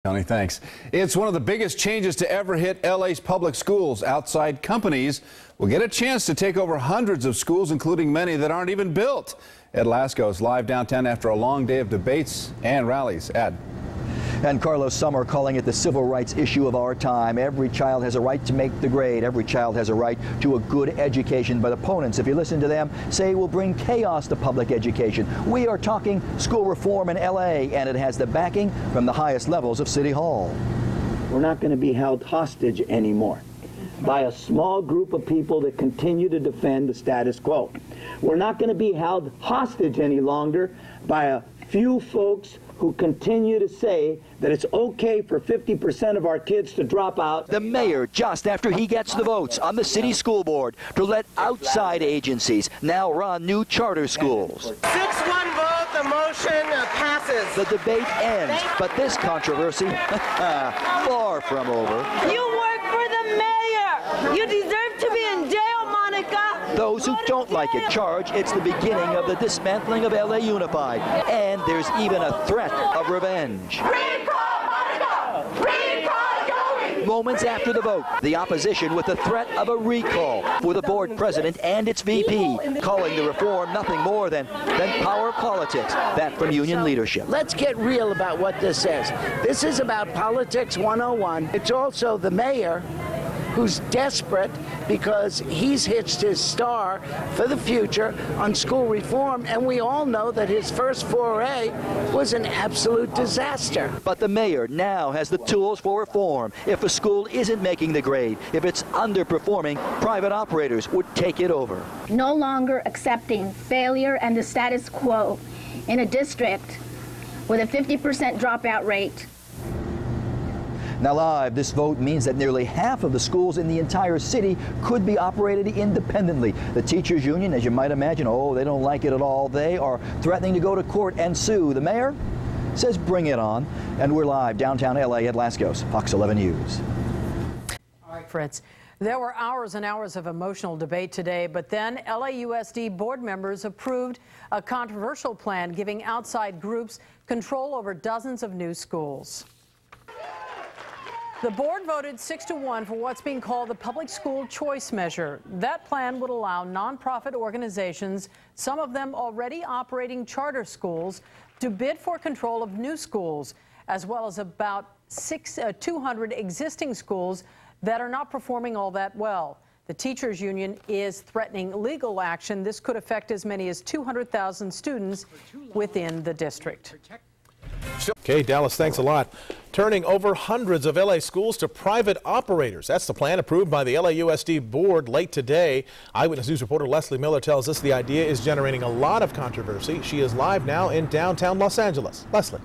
Tony, thanks. It's one of the biggest changes to ever hit LA's public schools. Outside companies will get a chance to take over hundreds of schools, including many that aren't even built. Ed Lasco is live downtown after a long day of debates and rallies. Ed. And Carlos Summer calling it the civil rights issue of our time. Every child has a right to make the grade. Every child has a right to a good education. But opponents, if you listen to them, say will bring chaos to public education. We are talking school reform in LA, and it has the backing from the highest levels of City Hall. We're not going to be held hostage anymore by a small group of people that continue to defend the status quo. We're not going to be held hostage any longer by a few folks who continue to say that it's okay for 50% of our kids to drop out. The mayor, just after he gets the votes on the city school board to let outside agencies now run new charter schools. 6-1 vote, the motion passes. The debate ends, but this controversy, far from over. You work for the mayor. You deserve to be in jail, Monica. Those who don't like it charge it's the beginning of the dismantling of LA Unified. And there's even a threat of revenge. Recall, Monica! Recall going! Moments after the vote, the opposition with the threat of a recall for the board president and its VP, calling the reform nothing more than power politics. That from union leadership. Let's get real about what this is. This is about politics 101. It's also the mayor who's desperate because he's hitched his star for the future on school reform, and we all know that his first foray was an absolute disaster. But the mayor now has the tools for reform. If a school isn't making the grade, if it's underperforming, private operators would take it over. No longer accepting failure and the status quo in a district with a 50% dropout rate. Now live, this vote means that nearly half of the schools in the entire city could be operated independently. The teachers union, as you might imagine, they don't like it at all. They are threatening to go to court and sue. The mayor says bring it on. And we're live downtown LA at Lascos, Fox 11 News. All right, Fritz. There were hours and hours of emotional debate today, but then LAUSD board members approved a controversial plan giving outside groups control over dozens of new schools. The board voted 6-1 for what's being called the Public School Choice Measure. That plan would allow nonprofit organizations, some of them already operating charter schools, to bid for control of new schools, as well as about 200 existing schools that are not performing all that well. The teachers union is threatening legal action. This could affect as many as 200,000 students within the district. Okay, Dallas, thanks a lot. Turning over hundreds of LA schools to private operators. That's the plan approved by the LAUSD board late today. Eyewitness News reporter Leslie Miller tells us the idea is generating a lot of controversy. She is live now in downtown Los Angeles. Leslie.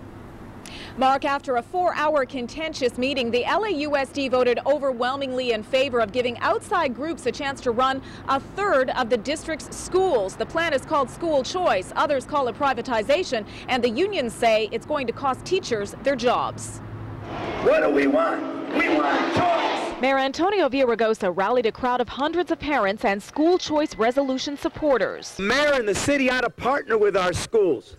Mark, after a 4-hour contentious meeting, the LAUSD voted overwhelmingly in favor of giving outside groups a chance to run a third of the district's schools. The plan is called school choice. Others call it privatization, and the unions say it's going to cost teachers their jobs. What do we want? We want choice! Mayor Antonio Villaraigosa rallied a crowd of hundreds of parents and school choice resolution supporters. The mayor and the city ought to partner with our schools.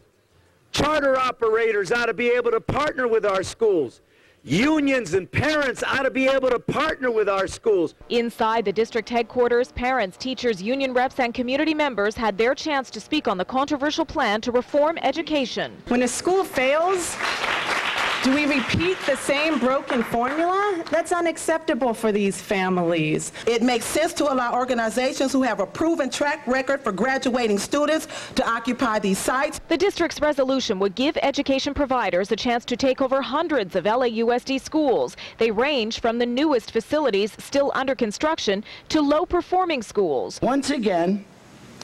Charter operators ought to be able to partner with our schools. Unions and parents ought to be able to partner with our schools. Inside the district headquarters, parents, teachers, union reps, and community members had their chance to speak on the controversial plan to reform education. When a school fails, do we repeat the same broken formula? That's unacceptable for these families. It makes sense to allow organizations who have a proven track record for graduating students to occupy these sites. The district's resolution would give education providers a chance to take over hundreds of LAUSD schools. They range from the newest facilities still under construction to low-performing schools. Once again,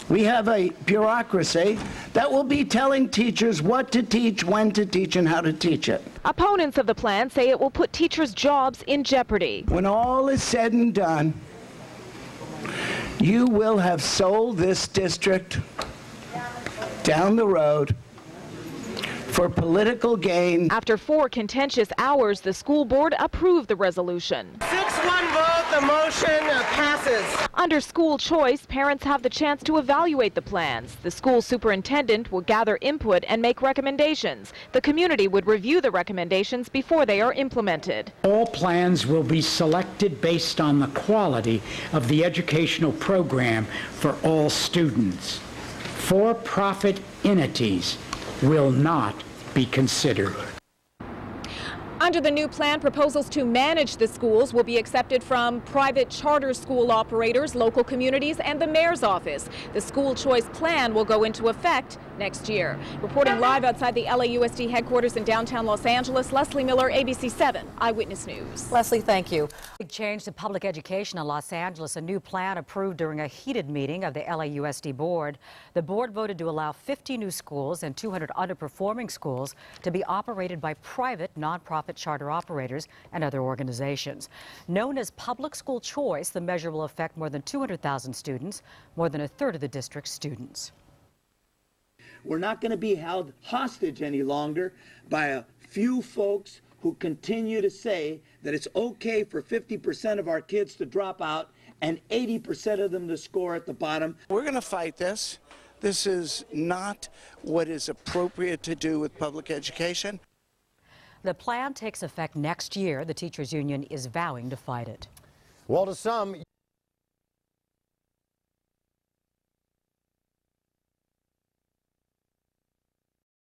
we have a bureaucracy that will be telling teachers what to teach, when to teach, and how to teach it. Opponents of the plan say it will put teachers' jobs in jeopardy. When all is said and done, you will have sold this district down the road for for political gain. After 4 contentious hours, the school board approved the resolution. 6-1 vote, the motion passes. Under school choice, parents have the chance to evaluate the plans. The school superintendent will gather input and make recommendations. The community would review the recommendations before they are implemented. All plans will be selected based on the quality of the educational program for all students. For-profit entities will not be considered. Under the new plan, proposals to manage the schools will be accepted from private charter school operators, local communities, and the mayor's office. The school choice plan will go into effect next year. Reporting live outside the LAUSD headquarters in downtown Los Angeles, Leslie Miller, ABC 7 Eyewitness News. Leslie, thank you. Big change to public education in Los Angeles. A new plan approved during a heated meeting of the LAUSD board. The board voted to allow 50 new schools and 200 underperforming schools to be operated by private nonprofit charter operators and other organizations. Known as public school choice, the measure will affect more than 200,000 students, more than a third of the district's students. We're not going to be held hostage any longer by a few folks who continue to say that it's okay for 50% of our kids to drop out and 80% of them to score at the bottom. We're going to fight this. This is not what is appropriate to do with public education. The plan takes effect next year. The teachers union is vowing to fight it. Well, to some...